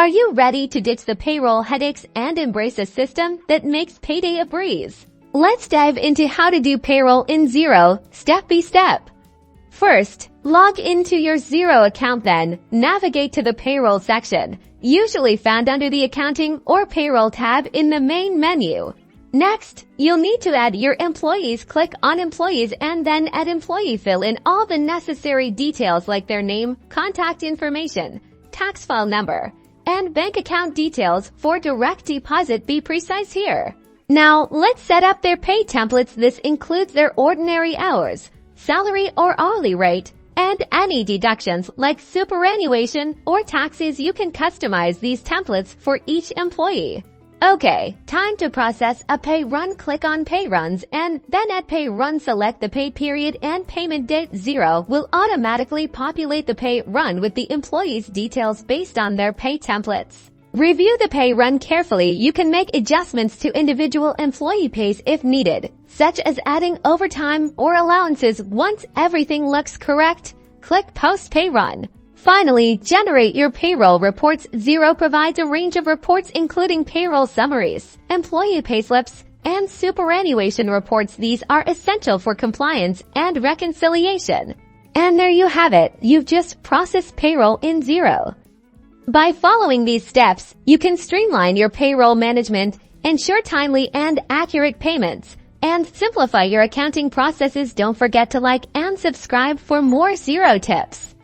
Are you ready to ditch the payroll headaches and embrace a system that makes payday a breeze? Let's dive into how to do payroll in Xero, step by step. First, log into your Xero account, then navigate to the payroll section, usually found under the accounting or payroll tab in the main menu. Next, you'll need to add your employees. Click on employees and then add employee. Fill in all the necessary details like their name, contact information, tax file number, and bank account details for direct deposit. Be precise here. Now, let's set up their pay templates. This includes their ordinary hours, salary or hourly rate, and any deductions like superannuation or taxes. You can customize these templates for each employee. Okay, time to process a pay run. Click on pay runs and then at pay run select the pay period and payment date. Xero will automatically populate the pay run with the employee's details based on their pay templates. Review the pay run carefully. You can make adjustments to individual employee pays if needed, such as adding overtime or allowances. Once everything looks correct, click post pay run. Finally, generate your payroll reports. Xero provides a range of reports including payroll summaries, employee payslips, and superannuation reports. These are essential for compliance and reconciliation. And there you have it. You've just processed payroll in Xero. By following these steps, you can streamline your payroll management, ensure timely and accurate payments, and simplify your accounting processes. Don't forget to like and subscribe for more Xero tips.